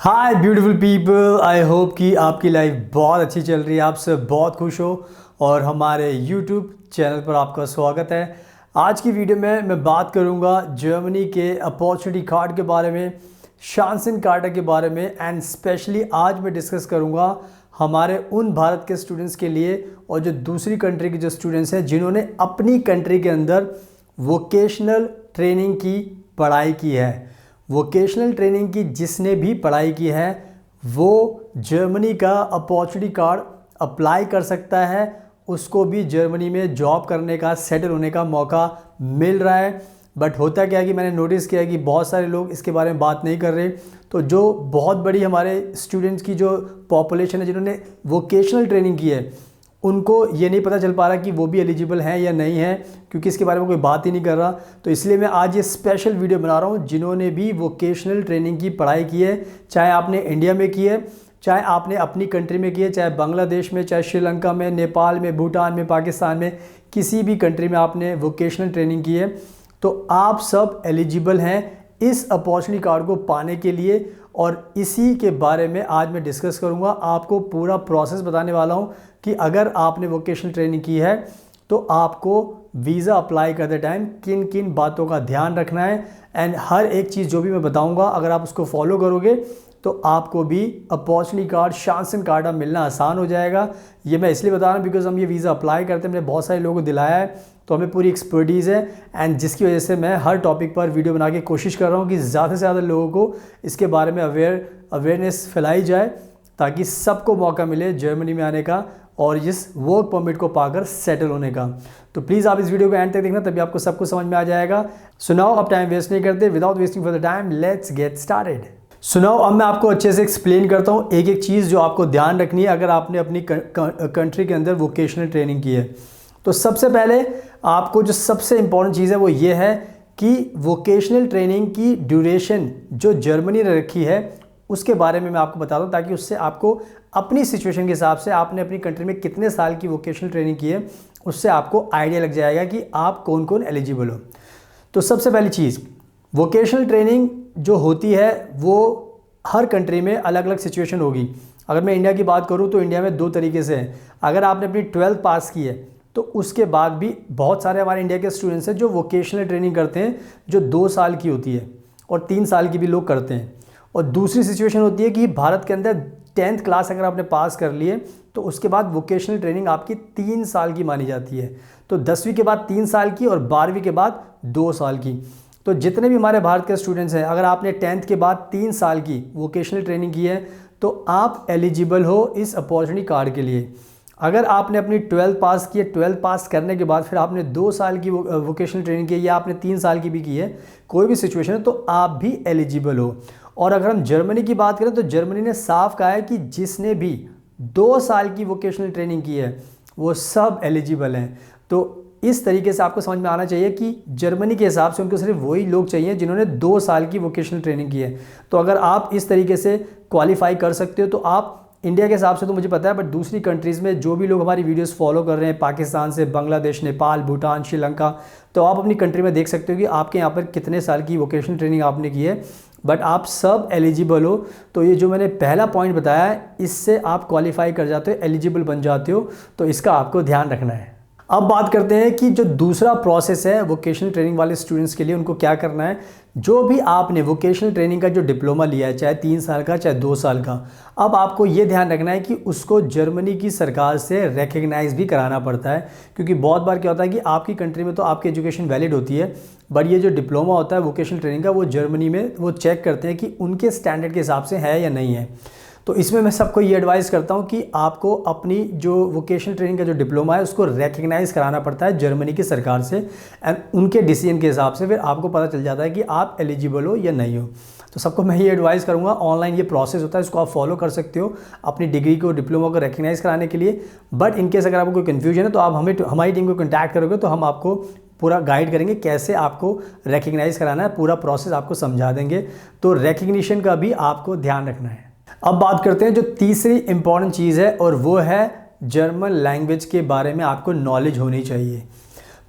Hi beautiful people, I hope कि आपकी life बहुत अच्छी चल रही है, आप सब बहुत खुश हो और हमारे यूट्यूब चैनल पर आपका स्वागत है। आज की वीडियो में मैं बात करूंगा जर्मनी के अपॉर्चुनिटी कार्ड के बारे में, शांसन कार्ड के बारे में एंड स्पेशली आज मैं डिस्कस करूंगा हमारे उन भारत के स्टूडेंट्स के लिए और जो दूसरी कंट्री के जो स्टूडेंट्स हैं जिन्होंने अपनी कंट्री के अंदर वोकेशनल ट्रेनिंग की पढ़ाई की है। वोकेशनल ट्रेनिंग की जिसने भी पढ़ाई की है वो जर्मनी का अपॉर्चुनिटी कार्ड अप्लाई कर सकता है, उसको भी जर्मनी में जॉब करने का, सेटल होने का मौका मिल रहा है। बट होता क्या है कि मैंने नोटिस किया कि बहुत सारे लोग इसके बारे में बात नहीं कर रहे। तो जो बहुत बड़ी हमारे स्टूडेंट्स की जो पॉपुलेशन है जिन्होंने वोकेशनल ट्रेनिंग की है उनको ये नहीं पता चल पा रहा कि वो भी एलिजिबल हैं या नहीं है, क्योंकि इसके बारे में कोई बात ही नहीं कर रहा। तो इसलिए मैं आज ये स्पेशल वीडियो बना रहा हूँ जिन्होंने भी वोकेशनल ट्रेनिंग की पढ़ाई की है, चाहे आपने इंडिया में की है, चाहे आपने अपनी कंट्री में की है, चाहे बांग्लादेश में, चाहे श्रीलंका में, नेपाल में, भूटान में, पाकिस्तान में, किसी भी कंट्री में आपने वोकेशनल ट्रेनिंग की है तो आप सब एलिजिबल हैं इस अपॉर्चुनिटी कार्ड को पाने के लिए। और इसी के बारे में आज मैं डिस्कस करूंगा, आपको पूरा प्रोसेस बताने वाला हूं कि अगर आपने वोकेशनल ट्रेनिंग की है तो आपको वीज़ा अप्लाई करते टाइम किन किन बातों का ध्यान रखना है एंड हर एक चीज़ जो भी मैं बताऊंगा अगर आप उसको फॉलो करोगे तो आपको भी अपॉर्चुनिटी कार्ड, शांसन कार्ड मिलना आसान हो जाएगा। ये मैं इसलिए बता रहा हूँ बिकॉज हम ये वीज़ा अप्लाई करते हैं, मैंने बहुत सारे लोगों को दिलाया है, तो हमें पूरी एक्सपर्टीज़ है एंड जिसकी वजह से मैं हर टॉपिक पर वीडियो बना के कोशिश कर रहा हूँ कि ज़्यादा से ज़्यादा लोगों को इसके बारे में अवेयरनेस फैलाई जाए ताकि सबको मौका मिले जर्मनी में आने का और इस वर्क परमिट को पाकर सेटल होने का। तो प्लीज़ आप इस वीडियो को एंड तक देखना, तभी आपको सब कुछ समझ में आ जाएगा। सुनाओ, अब टाइम वेस्ट नहीं करते, without wasting for the time let's get started. सुनाओ, अब मैं आपको अच्छे से एक्सप्लेन करता हूँ एक एक चीज़ जो आपको ध्यान रखनी है अगर आपने अपनी कंट्री के अंदर वोकेशनल ट्रेनिंग की है। तो सबसे पहले आपको जो सबसे इंपॉर्टेंट चीज़ है वो ये है कि वोकेशनल ट्रेनिंग की ड्यूरेशन जो जर्मनी ने रखी है उसके बारे में मैं आपको बता दूं ताकि उससे आपको अपनी सिचुएशन के हिसाब से आपने अपनी कंट्री में कितने साल की वोकेशनल ट्रेनिंग की है उससे आपको आइडिया लग जाएगा कि आप कौन कौन एलिजिबल हो। तो सबसे पहली चीज़, वोकेशनल ट्रेनिंग जो होती है वो हर कंट्री में अलग अलग सिचुएशन होगी। अगर मैं इंडिया की बात करूँ तो इंडिया में दो तरीके से है। अगर आपने अपनी 12th पास की है तो उसके बाद भी बहुत सारे हमारे इंडिया के स्टूडेंट्स हैं जो वोकेशनल ट्रेनिंग करते हैं जो 2 साल की होती है और 3 साल की भी लोग करते हैं। और दूसरी सिचुएशन होती है कि भारत के अंदर 10th क्लास अगर आपने पास कर लिए तो उसके बाद वोकेशनल ट्रेनिंग आपकी 3 साल की मानी जाती है। तो 10वीं के बाद 3 साल की और 12वीं के बाद 2 साल की। तो जितने भी हमारे भारत के स्टूडेंट्स हैं अगर आपने 10th के बाद 3 साल की वोकेशनल ट्रेनिंग की है तो आप एलिजिबल हो इस अपॉर्चुनिटी कार्ड के लिए। अगर आपने अपनी 12th पास की है, 12th पास करने के बाद फिर आपने 2 साल की वोकेशनल ट्रेनिंग की है या आपने 3 साल की भी की है, कोई भी सिचुएशन है तो आप भी एलिजिबल हो। और अगर हम जर्मनी की बात करें तो जर्मनी ने साफ कहा है कि जिसने भी 2 साल की वोकेशनल ट्रेनिंग की है वो सब एलिजिबल हैं। तो इस तरीके से आपको समझ में आना चाहिए कि जर्मनी के हिसाब से उनको सिर्फ वही लोग चाहिए जिन्होंने 2 साल की वोकेशनल ट्रेनिंग की है। तो अगर आप इस तरीके से क्वालिफाई कर सकते हो तो आप इंडिया के हिसाब से तो मुझे पता है, बट दूसरी कंट्रीज़ में जो भी लोग हमारी वीडियोस फॉलो कर रहे हैं पाकिस्तान से, बांग्लादेश, नेपाल, भूटान, श्रीलंका, तो आप अपनी कंट्री में देख सकते हो कि आपके यहाँ पर कितने साल की वोकेशनल ट्रेनिंग आपने की है, बट आप सब एलिजिबल हो। तो ये जो मैंने पहला पॉइंट बताया है इससे आप क्वालिफाई कर जाते हो, एलिजिबल बन जाते हो, तो इसका आपको ध्यान रखना है। अब बात करते हैं कि जो दूसरा प्रोसेस है वोकेशनल ट्रेनिंग वाले स्टूडेंट्स के लिए उनको क्या करना है। जो भी आपने वोकेशनल ट्रेनिंग का जो डिप्लोमा लिया है, चाहे 3 साल का चाहे 2 साल का, अब आपको ये ध्यान रखना है कि उसको जर्मनी की सरकार से रिकग्नाइज भी कराना पड़ता है। क्योंकि बहुत बार क्या होता है कि आपकी कंट्री में तो आपकी एजुकेशन वैलिड होती है, बट ये जो डिप्लोमा होता है वोकेशनल ट्रेनिंग का वो जर्मनी में वो चेक करते हैं कि उनके स्टैंडर्ड के हिसाब से है या नहीं है। तो इसमें मैं सबको ये एडवाइस करता हूँ कि आपको अपनी जो वोकेशनल ट्रेनिंग का जो डिप्लोमा है उसको रिकग्नाइज़ कराना पड़ता है जर्मनी की सरकार से एंड उनके डिसीजन के हिसाब से फिर आपको पता चल जाता है कि आप एलिजिबल हो या नहीं हो। तो सबको मैं ये एडवाइस करूँगा, ऑनलाइन ये प्रोसेस होता है, इसको आप फॉलो कर सकते हो अपनी डिग्री को, डिप्लोमा को रिकग्नाइज़ कराने के लिए। बट इनकेस अगर आपको कोई कन्फ्यूजन है तो आप हमारी टीम को कॉन्टैक्ट करोगे तो हम आपको पूरा गाइड करेंगे कैसे आपको रिकग्नाइज़ कराना है, पूरा प्रोसेस आपको समझा देंगे। तो रिकग्निशन का भी आपको ध्यान रखना है। अब बात करते हैं जो तीसरी इंपॉर्टेंट चीज़ है और वो है जर्मन लैंग्वेज के बारे में आपको नॉलेज होनी चाहिए।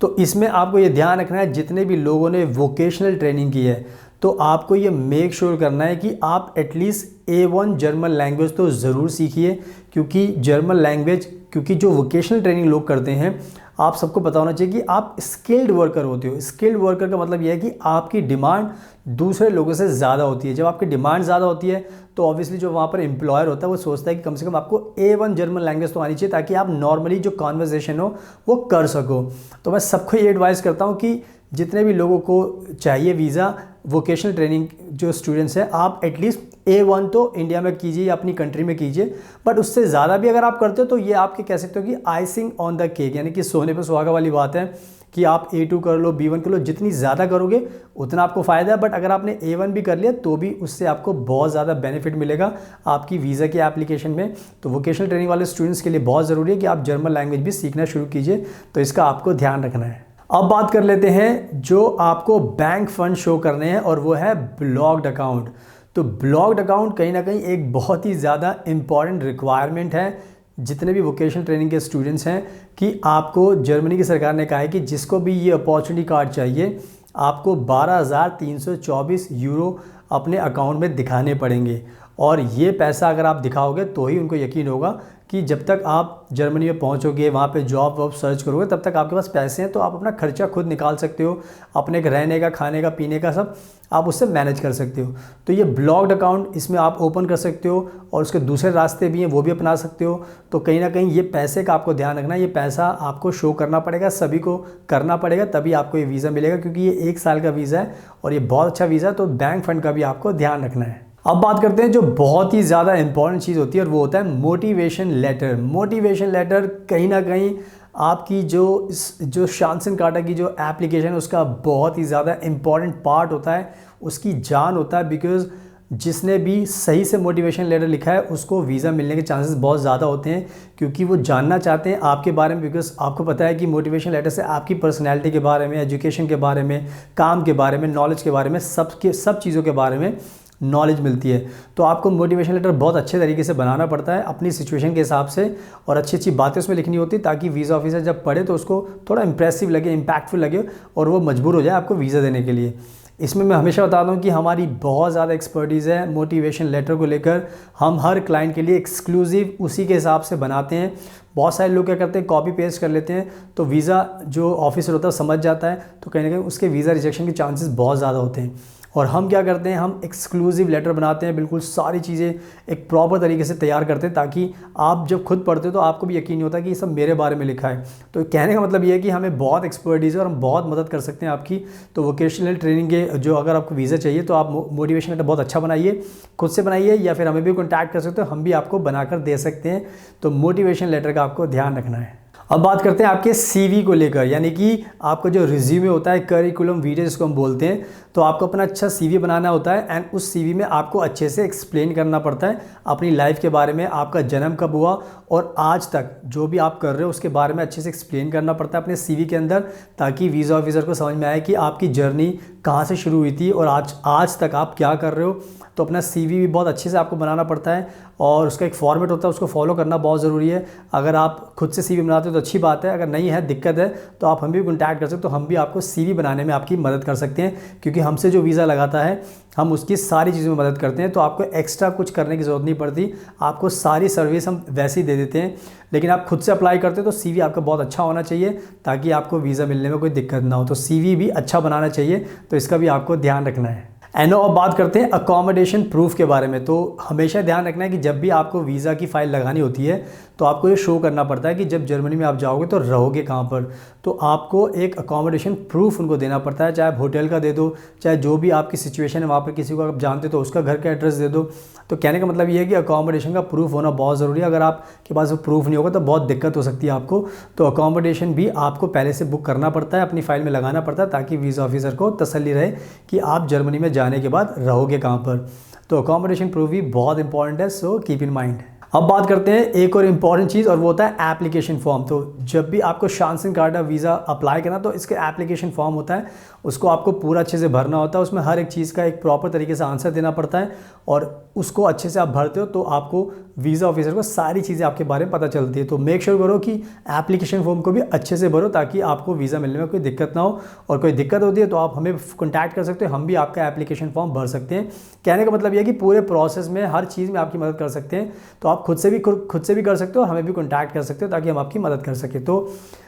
तो इसमें आपको ये ध्यान रखना है जितने भी लोगों ने वोकेशनल ट्रेनिंग की है तो आपको ये मेक श्योर करना है कि आप एटलीस्ट A1 जर्मन लैंग्वेज तो ज़रूर सीखिए, क्योंकि जर्मन लैंग्वेज, क्योंकि जो वोकेशनल ट्रेनिंग लोग करते हैं, आप सबको पता होना चाहिए कि आप स्किल्ड वर्कर होते हो। स्किल्ड वर्कर का मतलब यह है कि आपकी डिमांड दूसरे लोगों से ज़्यादा होती है। जब आपकी डिमांड ज़्यादा होती है तो ऑब्वियसली जो वहाँ पर एम्प्लॉयर होता है वो सोचता है कि कम से कम आपको A1 जर्मन लैंग्वेज तो आनी चाहिए, ताकि आप नॉर्मली जो कॉन्वर्जेशन हो वो कर सको। तो मैं सबको ये एडवाइस करता हूँ कि जितने भी लोगों को चाहिए वीज़ा वोकेशनल ट्रेनिंग जो स्टूडेंट्स हैं, आप एटलीस्ट A1 तो इंडिया में कीजिए या अपनी कंट्री में कीजिए। बट उससे ज़्यादा भी अगर आप करते हो तो ये आपके कह सकते हो कि आइसिंग ऑन द केक, यानी कि सोने पे सुहागा वाली बात है कि आप A2 कर लो, B1 कर लो, जितनी ज़्यादा करोगे उतना आपको फ़ायदा है। बट अगर आपने A1 भी कर लिया तो भी उससे आपको बहुत ज़्यादा बेनिफिट मिलेगा आपकी वीज़ा के एप्लीकेशन में। तो वोकेशनल ट्रेनिंग वाले स्टूडेंट्स के लिए बहुत ज़रूरी है कि आप जर्मन लैंग्वेज भी सीखना शुरू कीजिए, तो इसका आपको ध्यान रखना है। अब बात कर लेते हैं जो आपको बैंक फंड शो करने हैं, और वो है ब्लॉक्ड अकाउंट। तो ब्लॉक्ड अकाउंट कहीं ना कहीं एक बहुत ही ज़्यादा इम्पॉर्टेंट रिक्वायरमेंट है जितने भी वोकेशनल ट्रेनिंग के स्टूडेंट्स हैं, कि आपको जर्मनी की सरकार ने कहा है कि जिसको भी ये अपॉर्चुनिटी कार्ड चाहिए आपको 12,324 यूरो अपने अकाउंट में दिखाने पड़ेंगे। और ये पैसा अगर आप दिखाओगे तो ही उनको यकीन होगा कि जब तक आप जर्मनी में पहुंचोगे, वहाँ पे जॉब वॉब सर्च करोगे, तब तक आपके पास पैसे हैं तो आप अपना खर्चा खुद निकाल सकते हो। अपने रहने का, खाने का, पीने का सब आप उससे मैनेज कर सकते हो। तो ये ब्लॉक्ड अकाउंट इसमें आप ओपन कर सकते हो, और उसके दूसरे रास्ते भी हैं वो भी अपना सकते हो। तो कहीं ना कहीं ये पैसे का आपको ध्यान रखना है, ये पैसा आपको शो करना पड़ेगा, सभी को करना पड़ेगा, तभी आपको ये वीज़ा मिलेगा, क्योंकि ये 1 साल का वीज़ा है और ये बहुत अच्छा वीज़ा है। तो बैंक फंड का भी आपको ध्यान रखना है। अब बात करते हैं जो बहुत ही ज़्यादा इंपॉर्टेंट चीज़ होती है, और वो होता है मोटिवेशन लेटर। मोटिवेशन लेटर कहीं ना कहीं आपकी जो शांसन कार्टा की जो एप्लीकेशन है उसका बहुत ही ज़्यादा इम्पॉर्टेंट पार्ट होता है, उसकी जान होता है। बिकॉज़ जिसने भी सही से मोटिवेशन लेटर लिखा है उसको वीज़ा मिलने के चांसेस बहुत ज़्यादा होते हैं, क्योंकि वो जानना चाहते हैं आपके बारे में। बिकॉज़ आपको पता है कि मोटिवेशन लेटर से आपकी पर्सनैलिटी के बारे में, एजुकेशन के बारे में, काम के बारे में, नॉलेज के बारे में, सब चीज़ों के बारे में नॉलेज मिलती है। तो आपको मोटिवेशन लेटर बहुत अच्छे तरीके से बनाना पड़ता है अपनी सिचुएशन के हिसाब से, और अच्छी अच्छी बातें उसमें लिखनी होती है, ताकि वीज़ा ऑफिसर जब पढ़े तो उसको थोड़ा इंप्रेसिव लगे, इम्पैक्टफुल लगे, और वो मजबूर हो जाए आपको वीज़ा देने के लिए। इसमें मैं हमेशा बताता हूँ कि हमारी बहुत ज़्यादा एक्सपर्टीज़ है मोटिवेशन लेटर को लेकर। हम हर क्लाइंट के लिए एक्सक्लूसिव उसी के हिसाब से बनाते हैं। बहुत सारे लोग क्या करते हैं, कॉपी पेस्ट कर लेते हैं, तो वीज़ा जो ऑफिसर होता है समझ जाता है, तो कहीं ना कहीं उसके वीज़ा रिजेक्शन के चांसेस बहुत ज़्यादा होते हैं। और हम क्या करते हैं, हम एक्सक्लूसिव लेटर बनाते हैं, बिल्कुल सारी चीज़ें एक प्रॉपर तरीके से तैयार करते हैं, ताकि आप जब खुद पढ़ते हो तो आपको भी यकीन नहीं होता कि ये सब मेरे बारे में लिखा है। तो कहने का मतलब ये है कि हमें बहुत एक्सपर्टीज़ है और हम बहुत मदद कर सकते हैं आपकी। तो वोकेशनल ट्रेनिंग के जो अगर आपको वीज़ा चाहिए तो आप मोटिवेशन लेटर बहुत अच्छा बनाइए, खुद से बनाइए, या फिर हमें भी कॉन्टैक्ट कर सकते हो, हम भी आपको बनाकर दे सकते हैं। तो मोटिवेशन लेटर का आपको ध्यान रखना है। अब बात करते हैं आपके CV को लेकर, यानी कि आपका जो रिज्यूमे होता है, करिकुलम वीडियो जिसको हम बोलते हैं, तो आपको अपना अच्छा CV बनाना होता है। एंड उस CV में आपको अच्छे से एक्सप्लेन करना पड़ता है अपनी लाइफ के बारे में, आपका जन्म कब हुआ और आज तक जो भी आप कर रहे हो उसके बारे में अच्छे से एक्सप्लेन करना पड़ता है अपने CV के अंदर, ताकि वीज़ा ऑफिसर को समझ में आए कि आपकी जर्नी कहाँ से शुरू हुई थी और आज तक आप क्या कर रहे हो। तो अपना CV भी बहुत अच्छे से आपको बनाना पड़ता है, और उसका एक फॉर्मेट होता है, उसको फॉलो करना बहुत ज़रूरी है। अगर आप खुद से CV बनाते हो तो अच्छी बात है, अगर नहीं है, दिक्कत है, तो आप हम भी कॉन्टैक्ट कर सकते हो, तो हम भी आपको CV बनाने में आपकी मदद कर सकते हैं, क्योंकि हमसे जो वीज़ा लगाता है हम उसकी सारी चीज़ों में मदद करते हैं। तो आपको एक्स्ट्रा कुछ करने की ज़रूरत नहीं पड़ती, आपको सारी सर्विस हम वैसे ही दे देते हैं। लेकिन आप खुद से अप्लाई करते हो तो CV आपका बहुत अच्छा होना चाहिए, ताकि आपको वीज़ा मिलने में कोई दिक्कत ना हो। तो CV भी अच्छा बनाना चाहिए, तो इसका भी आपको ध्यान रखना है। एंड अब बात करते हैं अकोमोडेशन प्रूफ के बारे में। तो हमेशा ध्यान रखना है कि जब भी आपको वीज़ा की फ़ाइल लगानी होती है तो आपको ये शो करना पड़ता है कि जब जर्मनी में आप जाओगे तो रहोगे कहाँ पर। तो आपको एक अकोमोडेशन प्रूफ उनको देना पड़ता है, चाहे आप होटल का दे दो, चाहे जो भी आपकी सिचुएशन है वहाँ पर किसी को आप जानते हो तो उसका घर का एड्रेस दे दो। तो कहने का मतलब ये है कि अकोमोडेशन का प्रूफ होना बहुत ज़रूरी है। अगर आपके पास वो प्रूफ नहीं होगा तो बहुत दिक्कत हो सकती है आपको। तो अकोमोडेशन भी आपको पहले से बुक करना पड़ता है, अपनी फ़ाइल में लगाना पड़ता है, ताकि वीज़ा ऑफिसर को तसल्ली रहे कि आप जर्मनी में जाने के बाद रहोगे कहाँ पर। तो अकोमोडेशन प्रूफ भी बहुत इंपॉर्टेंट है, सो कीप इन माइंड। अब बात करते हैं एक और इम्पॉर्टेंट चीज़, और वो होता है एप्लीकेशन फॉर्म। तो जब भी आपको शांसन कार्टा वीज़ा अप्लाई करना तो इसके एप्लीकेशन फॉर्म होता है, उसको आपको पूरा अच्छे से भरना होता है। उसमें हर एक चीज़ का एक प्रॉपर तरीके से आंसर देना पड़ता है, और उसको अच्छे से आप भरते हो तो आपको वीज़ा ऑफिसर को सारी चीज़ें आपके बारे में पता चलती है। तो मेक श्योर करो कि एप्लीकेशन फॉर्म को भी अच्छे से भरो ताकि आपको वीज़ा मिलने में कोई दिक्कत ना हो। और कोई दिक्कत होती है तो आप हमें कॉन्टैक्ट कर सकते हो, हम भी आपका एप्लीकेशन फॉर्म भर सकते हैं। कहने का मतलब यह है कि पूरे प्रोसेस में हर चीज़ में आपकी मदद कर सकते हैं। तो आप खुद से भी कर सकते हो, हमें भी कॉन्टैक्ट कर सकते हो ताकि हम आपकी मदद कर सकें। तो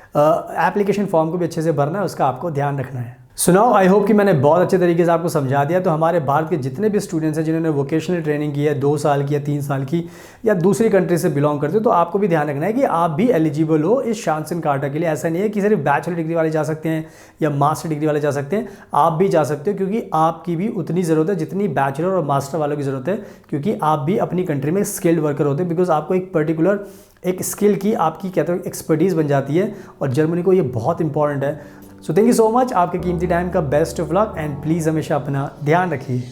एप्लीकेशन फॉर्म को भी अच्छे से भरना है, उसका आपको ध्यान रखना है। सुनाओ, आई होप कि मैंने बहुत अच्छे तरीके से आपको समझा दिया। तो हमारे भारत के जितने भी स्टूडेंट्स हैं जिन्होंने वोकेशनल ट्रेनिंग की है 2 साल की या 3 साल की या दूसरी कंट्री से बिलोंग करते हो, तो आपको भी ध्यान रखना है कि आप भी एलिजिबल हो इस शानसन कार्टा के लिए। ऐसा नहीं है कि सिर्फ बैचलर डिग्री वाले जा सकते हैं या मास्टर डिग्री वाले जा सकते हैं, आप भी जा सकते हो क्योंकि आपकी भी उतनी ज़रूरत है जितनी बैचलर और मास्टर वालों की ज़रूरत है, क्योंकि आप भी अपनी कंट्री में स्किल्ड वर्कर होते हैं। बिकॉज आपको एक पर्टिकुलर एक स्किल की आपकी कहते हैं एक्सपर्टीज़ बन जाती है और जर्मनी को ये बहुत इंपॉर्टेंट है। So thank you so much, आपके कीमती टाइम का best of luck and please हमेशा अपना ध्यान रखिए।